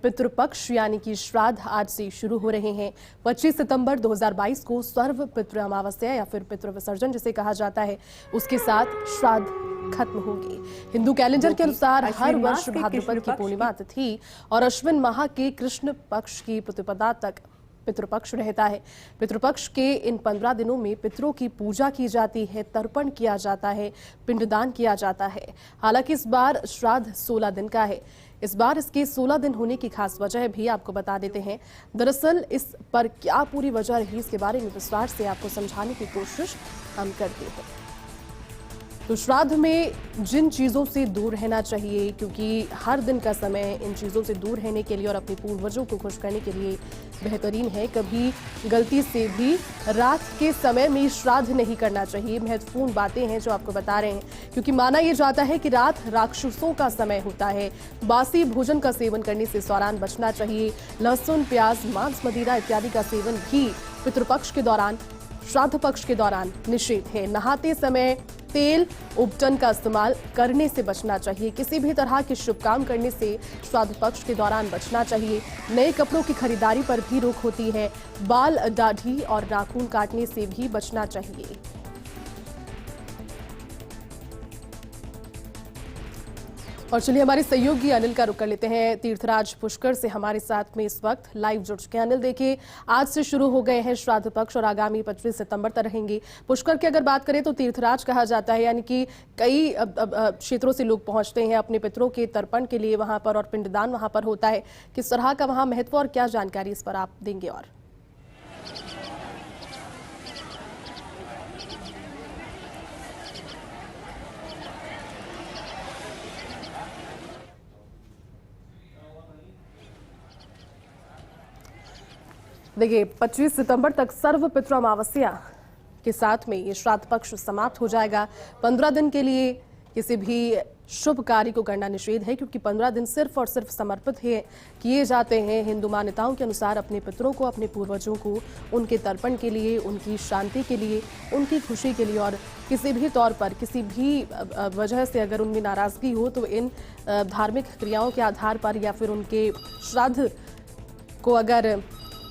पितृपक्ष यानी कि श्राद्ध आज से शुरू हो रहे हैं। 25 सितंबर 2022 को सर्व पितृ अमावस्या या फिर पितृ विसर्जन जिसे कहा जाता है, उसके साथ श्राद्ध खत्म होंगे। हिंदू कैलेंडर के अनुसार हर वर्ष भाद्रपद की पूर्णिमा तिथि और अश्विन माह के कृष्ण पक्ष की प्रतिपदा तक पितृपक्ष रहता है। पितृपक्ष के इन 15 दिनों में पितरों की पूजा की जाती है, तर्पण किया जाता है, पिंडदान किया जाता है। हालांकि इस बार श्राद्ध 16 दिन का है। इस बार इसके 16 दिन होने की खास वजह भी आपको बता देते हैं। दरअसल इस पर क्या पूरी वजह रही, इसके बारे में विस्तार से आपको समझाने की कोशिश हम करते हैं। तो श्राद्ध में जिन चीज़ों से दूर रहना चाहिए, क्योंकि हर दिन का समय इन चीज़ों से दूर रहने के लिए और अपने पूर्वजों को खुश करने के लिए बेहतरीन है। कभी गलती से भी रात के समय में श्राद्ध नहीं करना चाहिए। महत्वपूर्ण बातें हैं जो आपको बता रहे हैं, क्योंकि माना यह जाता है कि रात राक्षसों का समय होता है। बासी भोजन का सेवन करने से सावधान बचना चाहिए। लहसुन, प्याज, मांस, मदिरा इत्यादि का सेवन भी पितृपक्ष के दौरान, श्राद्ध पक्ष के दौरान निषेध है। नहाते समय तेल, उपटन का इस्तेमाल करने से बचना चाहिए। किसी भी तरह के शुभ काम करने से श्राद्ध पक्ष के दौरान बचना चाहिए। नए कपड़ों की खरीदारी पर भी रोक होती है। बाल, दाढ़ी और नाखून काटने से भी बचना चाहिए। और चलिए हमारे सहयोगी अनिल का रुख कर लेते हैं। तीर्थराज पुष्कर से हमारे साथ में इस वक्त लाइव जुड़ चुके हैं। अनिल, देखिए आज से शुरू हो गए हैं श्राद्ध पक्ष और आगामी 25 सितंबर तक रहेंगे। पुष्कर की अगर बात करें तो तीर्थराज कहा जाता है, यानी कि कई क्षेत्रों से लोग पहुंचते हैं अपने पितरों के तर्पण के लिए वहां पर, और पिंडदान वहां पर होता है। किस तरह का वहां महत्व और क्या जानकारी इस पर आप देंगे? और देखिए 25 सितंबर तक सर्व पितृ अमावस्या के साथ में ये श्राद्ध पक्ष समाप्त हो जाएगा। 15 दिन के लिए किसी भी शुभ कार्य को करना निषेध है, क्योंकि 15 दिन सिर्फ और सिर्फ समर्पित किए जाते हैं हिंदू मान्यताओं के अनुसार अपने पितरों को, अपने पूर्वजों को, उनके तर्पण के लिए, उनकी शांति के लिए, उनकी खुशी के लिए। और किसी भी तौर पर, किसी भी वजह से अगर उनमें नाराजगी हो तो इन धार्मिक क्रियाओं के आधार पर या फिर उनके श्राद्ध को अगर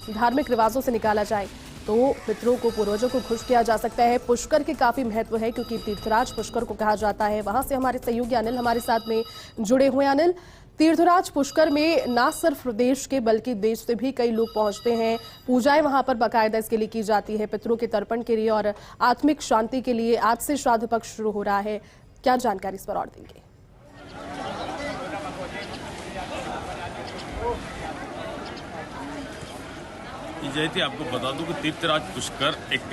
धार्मिक रिवाजों से निकाला जाए तो पितरों को, पूर्वजों को खुश किया जा सकता है। पुष्कर के काफी महत्व है, क्योंकि तीर्थराज पुष्कर को कहा जाता है। वहां से हमारे सहयोगी अनिल हमारे साथ में जुड़े हुए। अनिल, तीर्थराज पुष्कर में न सिर्फ प्रदेश के बल्कि देश से भी कई लोग पहुंचते हैं। पूजाएं वहां पर बाकायदा इसके लिए की जाती है, पितरों के तर्पण के लिए और आत्मिक शांति के लिए। आज से श्राद्ध पक्ष शुरू हो रहा है, क्या जानकारी इस पर और देंगे? जयती, आपको बता दूं कि तीर्थराज पुष्कर एक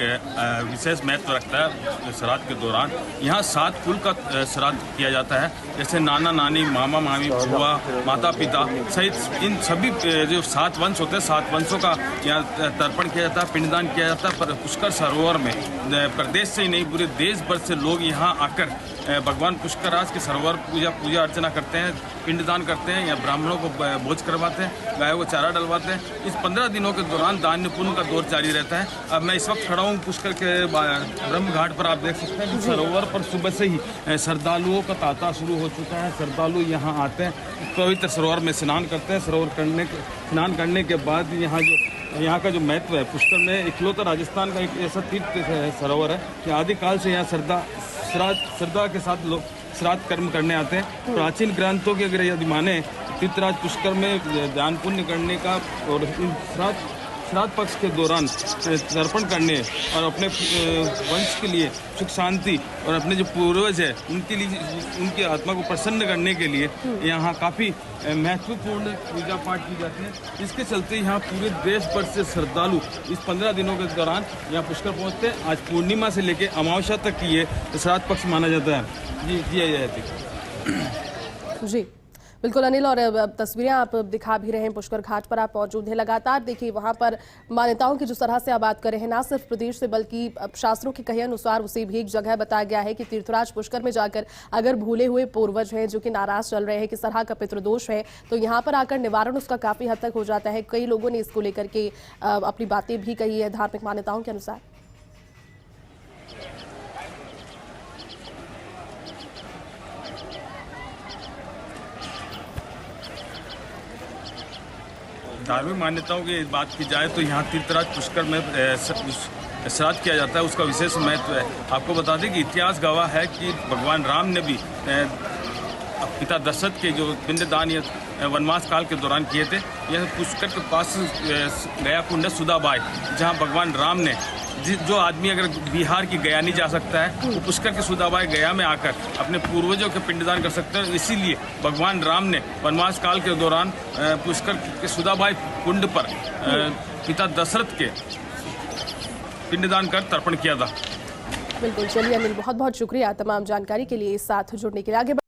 विशेष महत्व रखता है श्राद्ध के दौरान। यहाँ 7 कुल का श्राद्ध किया जाता है, जैसे नाना नानी, मामा मामी, बुआ, माता पिता सहित इन सभी जो 7 वंश होते हैं, 7 वंशों का यहाँ तर्पण किया जाता है, पिंडदान किया जाता है। पर पुष्कर सरोवर में प्रदेश से ही नहीं, पूरे देश भर से लोग यहाँ आकर भगवान पुष्करराज के सरोवर पूजा अर्चना करते हैं, पिंडदान करते हैं या ब्राह्मणों को भोज करवाते हैं, गायों को चारा डलवाते हैं। इस 15 दिनों के दौरान दान पुण्य का दौर जारी रहता है। अब मैं इस वक्त खड़ा हूँ पुष्कर के ब्रह्म घाट पर। आप देख सकते हैं कि सरोवर पर सुबह से ही श्रद्धालुओं का तांता शुरू हो चुका है। श्रद्धालु यहाँ आते हैं, पवित्र सरोवर में स्नान करते हैं। स्नान करने के बाद यहाँ का जो महत्व है, पुष्कर में इकलौता राजस्थान का एक ऐसा तीर्थ सरोवर है कि आदिकाल से यहाँ श्रद्धा के साथ लोग श्राद्ध कर्म करने आते हैं। प्राचीन ग्रंथों की अगर यदि माने, तीर्थराज पुष्कर में दान पुण्य करने का और श्राद्ध पक्ष के दौरान तर्पण करने और अपने वंश के लिए सुख शांति और अपने जो पूर्वज है उनके लिए, उनकी आत्मा को प्रसन्न करने के लिए यहाँ काफ़ी महत्वपूर्ण पूजा पाठ की जाती है। इसके चलते यहाँ पूरे देश भर से श्रद्धालु इस 15 दिनों के दौरान यहाँ पुष्कर पहुँचते हैं। आज पूर्णिमा से लेकर अमावस्या तक की ये श्राद्ध पक्ष माना जाता है। जी जी बिल्कुल अनिल, और तस्वीरें आप दिखा भी रहे हैं। पुष्कर घाट पर आप मौजूद हैं लगातार। देखिए वहां पर मान्यताओं की जिस तरह से आप बात कर रहे हैं, ना सिर्फ प्रदेश से बल्कि शास्त्रों के कहे अनुसार उसे भी एक जगह बताया गया है कि तीर्थराज पुष्कर में जाकर अगर भूले हुए पूर्वज हैं जो कि नाराज चल रहे हैं, किस तरह का पितृदोष है, तो यहाँ पर आकर निवारण उसका काफी हद तक हो जाता है। कई लोगों ने इसको लेकर के अपनी बातें भी कही है धार्मिक मान्यताओं के अनुसार। धार्मिक मान्यताओं की बात की जाए तो यहाँ तीर्थराज पुष्कर में श्राद्ध किया जाता है, उसका विशेष महत्व है। आपको बता दें कि इतिहास गवाह है कि भगवान राम ने भी पिता दशरथ के जो पिंडदान या वनवास काल के दौरान किए थे। यह पुष्कर के पास गया कुंड है सुदाबाई, जहाँ भगवान राम ने जो आदमी अगर बिहार की गया नहीं जा सकता है वो पुष्कर के सुदाबाई गया में आकर अपने पूर्वजों के पिंडदान कर सकते हैं। इसीलिए भगवान राम ने वनवास काल के दौरान पुष्कर के सुदाबाई कुंड पर पिता दशरथ के पिंडदान कर तर्पण किया था। बिल्कुल, चलिए अनिल, बहुत बहुत शुक्रिया तमाम जानकारी के लिए, साथ जुड़ने के लिए। आगे